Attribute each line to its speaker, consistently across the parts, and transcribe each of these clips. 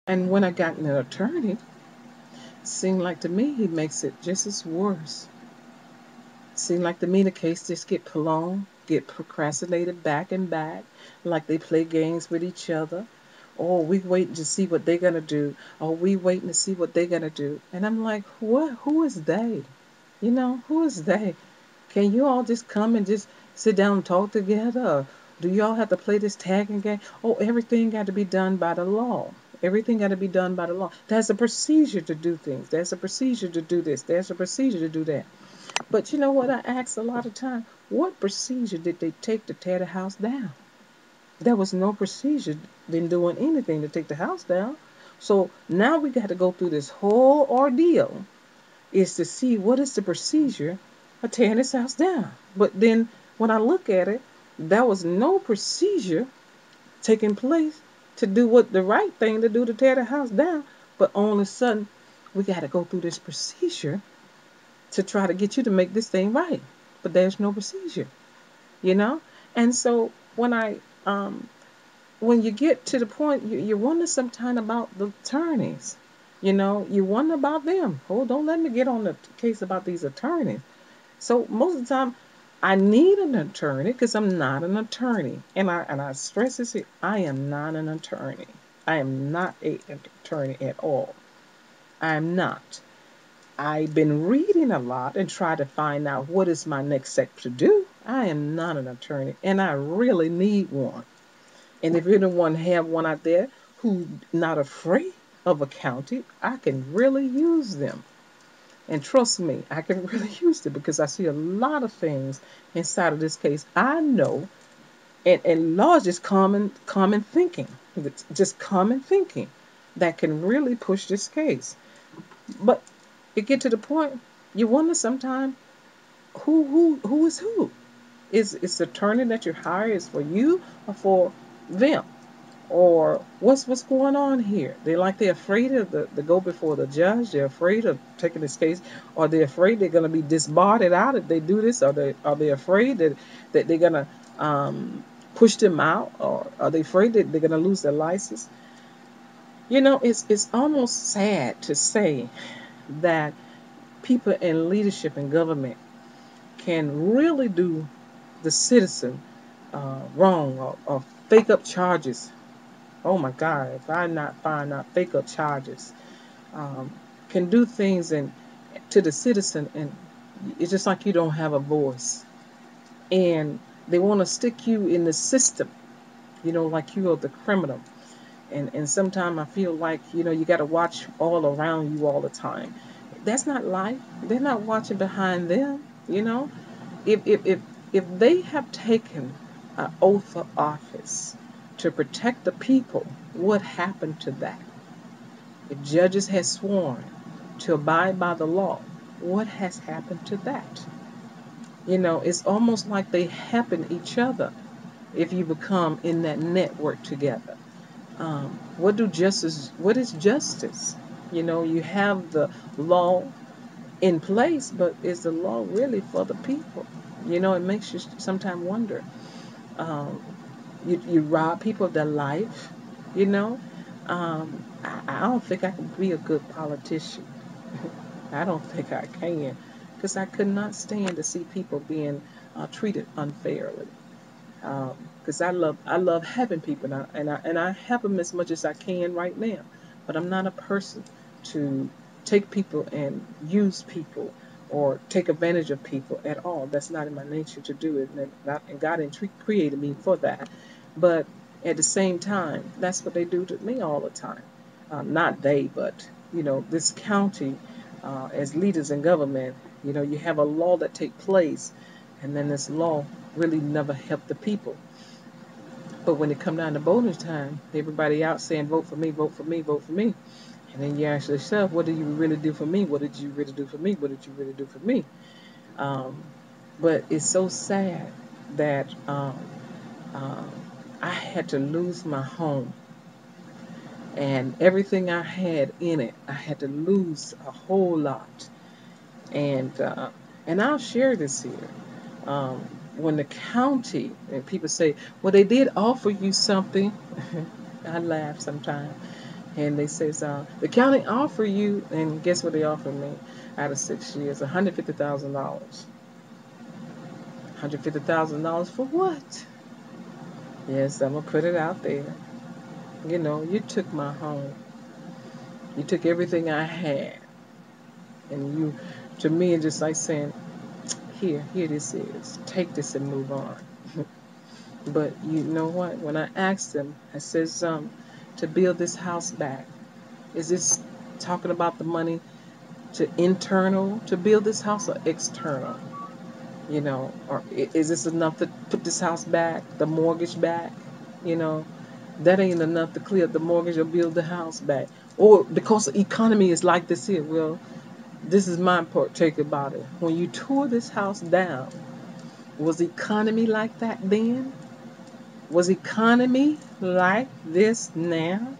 Speaker 1: And when I got an attorney, seemed like to me he makes it just as worse. Seemed like to me the case just get prolonged, get procrastinated back and back, like they play games with each other. Or we waiting to see what they're gonna do. Or we waiting to see what they're gonna do. And I'm like, what? Who is they? Who is they? Can you all just come and just sit down and talk together? Or do y'all have to play this tagging game? Oh, everything got to be done by the law. Everything got to be done by the law. There's a procedure to do things. There's a procedure to do this. There's a procedure to do that. But you know what? I ask a lot of time, what procedure did they take to tear the house down? There was no procedure in doing anything to take the house down. So now we got to go through this whole ordeal is to see what is the procedure of tearing this house down. But then when I look at it, there was no procedure taking place to do what the right thing to do to tear the house down. But all of a sudden, we got to go through this procedure to try to get you to make this thing right. But there's no procedure, you know? And so when you get to the point, you wonder sometimes about the attorneys. You wonder about them. Oh, don't let me get on the case about these attorneys. So most of the time, I need an attorney because I'm not an attorney, and I stress this here: I am not an attorney. I am not an attorney at all. I am not. I've been reading a lot and try to find out what is my next step to do. I am not an attorney, and I really need one. And if anyone have one out there who's not afraid of a county, I can really use them. And trust me, I can really use them because I see a lot of things inside of this case. I know, and law is just common thinking. It's just common thinking that can really push this case. But it get to the point you wonder sometimes who is who? Is the attorney that you hire is for you or for them? Or what's going on here? They're afraid of the go before the judge. They're afraid of taking this case, or they're afraid they're going to be disbarred out if they do this, or they afraid that they're going to push them out, or are they afraid that they're going to lose their license? It's almost sad to say that people in leadership and government can really do the citizen wrong, or fake up charges. Oh my God, if I not find out fake up charges, um, can do things to the citizen, and it's just like you don't have a voice. And they want to stick you in the system, like you are the criminal. And sometimes I feel like, you got to watch all around you all the time. That's not life. They're not watching behind them. If they have taken an oath of office to protect the people, what happened to that? If judges had sworn to abide by the law, what has happened to that? It's almost like they happen each other if you become in that network together. What is justice? You have the law in place, but is the law really for the people? It makes you sometimes wonder. Um, you rob people of their life, you know. I don't think I can be a good politician. I don't think I can, because I could not stand to see people being treated unfairly. Because I love helping people, and I help them as much as I can right now. But I'm not a person to take people and use people or take advantage of people at all. That's not in my nature to do it, and God didn't created me for that. But at the same time, that's what they do to me all the time. Not they, but this county, as leaders in government, you have a law that take place, and then this law really never helped the people. But when it come down to voting time, everybody out saying, vote for me, vote for me, vote for me. And then you ask yourself, what did you really do for me? What did you really do for me? What did you really do for me? Um, but it's so sad that um, I had to lose my home, and everything I had in it, I had to lose a whole lot. And I'll share this here. Um, when the county and people say, well, they did offer you something, I laugh sometimes. And they says, the county offer you, and guess what they offered me out of 6 years? $150,000. $150,000 for what? Yes, I'm gonna put it out there. You took my home. You took everything I had, and to me, it's just like saying, here this is. Take this and move on. But you know what? When I asked them, I says, to build this house back, is this talking about the money to internal to build this house or external? Or is this enough to put this house back, the mortgage back? You know, that ain't enough to clear up the mortgage or build the house back. Or because the economy is like this here. Well, this is my part take about it. When you tore this house down, was the economy like that then? Was economy like this now?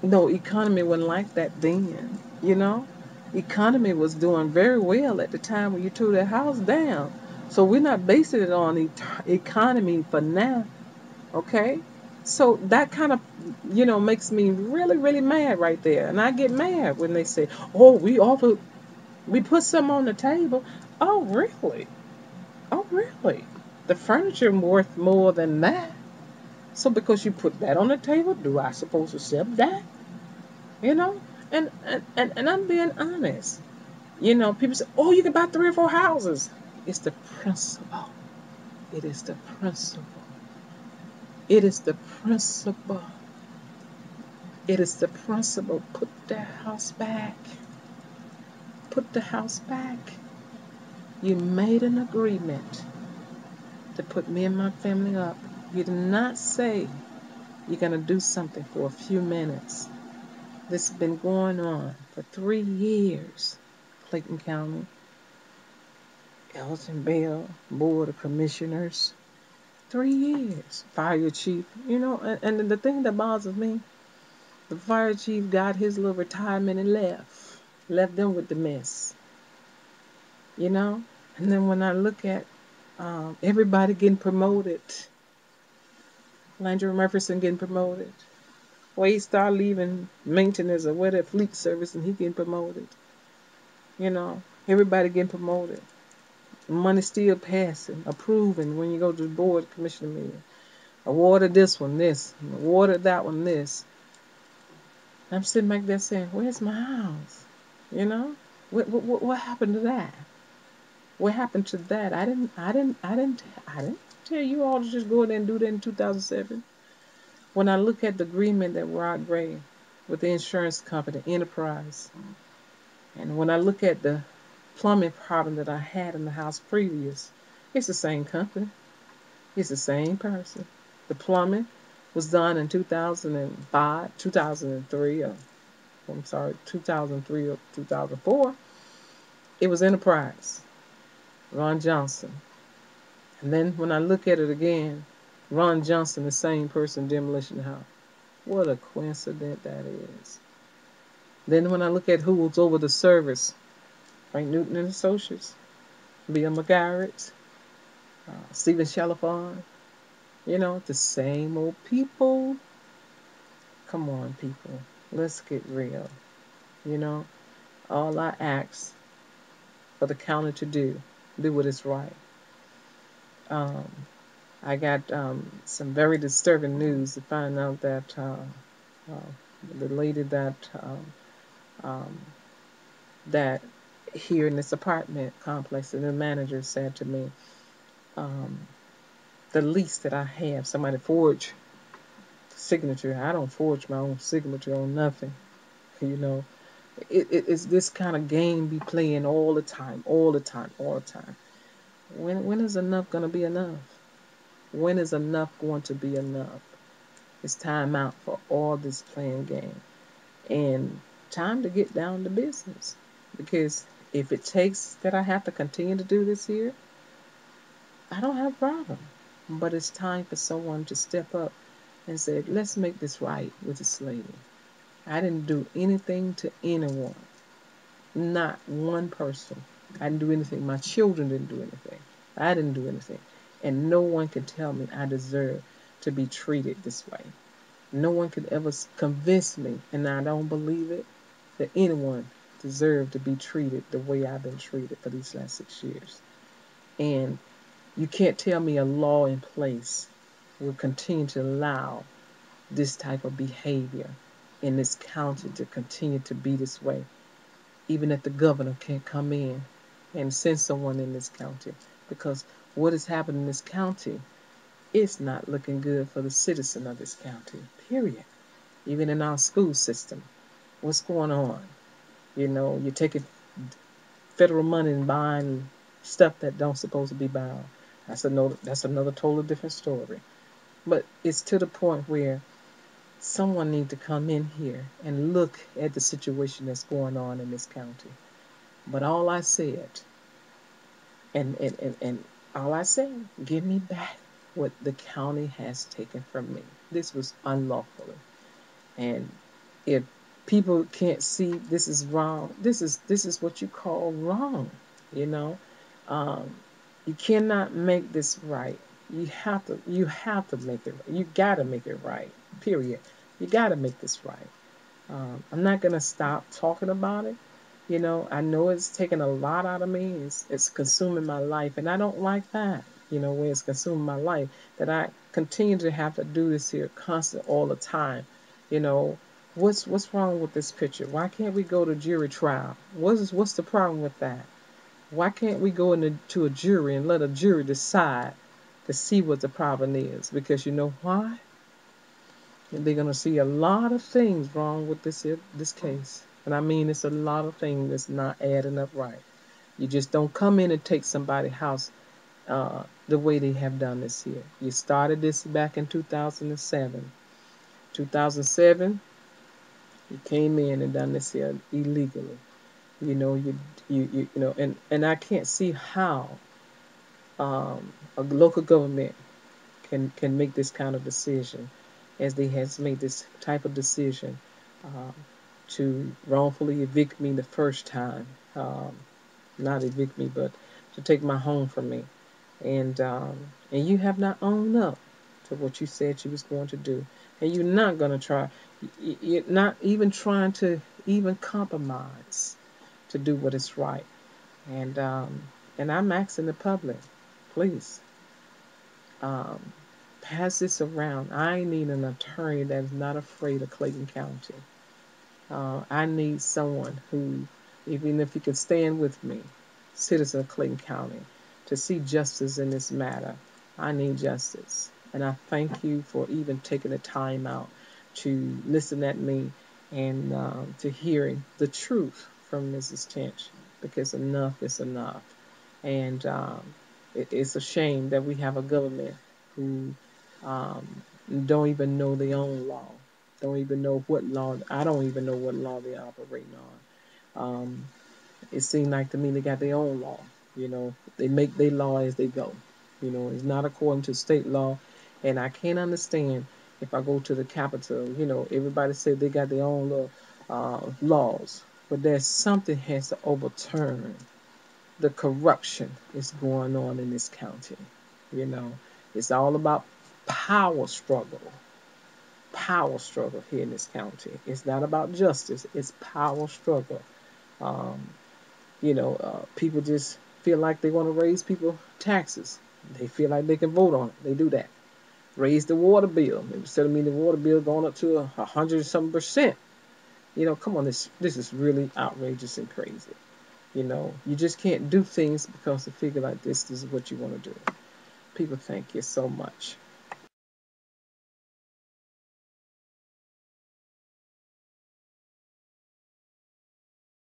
Speaker 1: No, economy wasn't like that then. Economy was doing very well at the time when you tore that house down. So we're not basing it on economy for now, okay? So that kind of, makes me really, really mad right there. And I get mad when they say, "Oh, we put some on the table." Oh, really? Oh, really? The furniture worth more than that. So because you put that on the table, do I supposed to accept that? You know? And I'm being honest. People say, "Oh, you can buy 3 or 4 houses." It's the principle. It is the principle. It is the principle. It is the principle. Put the house back. Put the house back. You made an agreement to put me and my family up. You did not say you're going to do something for a few minutes. This has been going on for 3 years. Clayton County, Elton Bell, Board of Commissioners. 3 years. Fire chief. And the thing that bothers me, the fire chief got his little retirement and left. Left them with the mess. And then when I look at everybody getting promoted, Landry Murphyson getting promoted. Wade Star leaving maintenance or whatever, fleet service, and he getting promoted. Everybody getting promoted. Money still passing, approving when you go to the board commissioner meeting. Awarded this one this, awarded that one this. I'm sitting back there saying, "Where's my house?" What happened to that? What happened to that? I didn't tell you all to just go in there and do that in 2007. When I look at the agreement that Rod Gray with the insurance company, Enterprise, and when I look at the plumbing problem that I had in the house previous, it's the same company. It's the same person. The plumbing was done in 2005, 2003, or I'm sorry, 2003 or 2004. It was Enterprise, Ron Johnson. And then when I look at it again, Ron Johnson, the same person, demolition house. What a coincidence that is. Then when I look at who was over the service, Frank Newton and Associates, Bill McGarrett, Stephen Chalifon, the same old people. Come on, people. Let's get real. All I ask for the county to do what is right. Um, I got some very disturbing news to find out that the lady um, that here in this apartment complex, the manager said to me, um, the lease that I have, somebody forged signature. I don't forge my own signature on nothing. You know, it's this kind of game be playing all the time, all the time, all the time. When is enough gonna be enough? When is enough going to be enough? It's time out for all this playing game, and time to get down to business. Because if it takes that I have to continue to do this here, I don't have a problem. But it's time for someone to step up and say, let's make this right with this lady. I didn't do anything to anyone. Not one person. I didn't do anything. My children didn't do anything. I didn't do anything. And no one can tell me I deserve to be treated this way. No one could ever convince me, and I don't believe it, that anyone deserved to be treated the way I've been treated for these last 6 years. And you can't tell me a law in place will continue to allow this type of behavior in this county to continue to be this way, even if the governor can't come in and send someone in this county. Because what is happening in this county is not looking good for the citizen of this county, period. Even in our school system, what's going on? You're taking federal money and buying stuff that don't supposed to be bound. That's another totally different story. But it's to the point where someone needs to come in here and look at the situation that's going on in this county. But all I said, and all I said, give me back what the county has taken from me. This was unlawful. And if people can't see this is wrong, this is what you call wrong. You know, um, you cannot make this right. You have to make it. You gotta make it right. Period. You gotta make this right. I'm not gonna stop talking about it. I know it's taking a lot out of me. It's consuming my life, and I don't like that. Where it's consuming my life, that I continue to have to do this here constant all the time. You know, what's wrong with this picture? Why can't we go to jury trial? What's the problem with that? Why can't we go into a jury and let a jury decide to see what the problem is? Because you know why? They're gonna see a lot of things wrong with this case, and I mean it's a lot of things that's not adding up right. You just don't come in and take somebody's house the way they have done this here. You started this back in 2007. 2007, you came in and done this here illegally. And I can't see how a local government can make this kind of decision, as they has made this type of decision um, to wrongfully evict me the first time. Not evict me, but to take my home from me. And you have not owned up to what you said you was going to do, and you're not going to try. You're not even trying to even compromise to do what is right. And I'm asking the public, please, um, pass this around. I need an attorney that is not afraid of Clayton County. I need someone who, even if you can stand with me, citizen of Clayton County, to see justice in this matter. I need justice. And I thank you for even taking the time out to listen at me and to hearing the truth from Mrs. Tench, because enough is enough. And it's a shame that we have a government who um, don't even know their own law, don't even know what law. I don't even know what law they're operating on. It seems like to me they got their own law. They make their law as they go. It's not according to state law, and I can't understand if I go to the Capitol. Everybody said they got their own little laws, but there's something has to overturn the corruption is going on in this county. You know, it's all about power struggle, power struggle here in this county. It's not about justice. It's power struggle. Um, people just feel like they want to raise people taxes. They feel like they can vote on it. They do that. Raise the water bill. Instead of me the water bill going up to 100 something%. Come on, this is really outrageous and crazy. You just can't do things because they figure like this is what you want to do. People, thank you so much.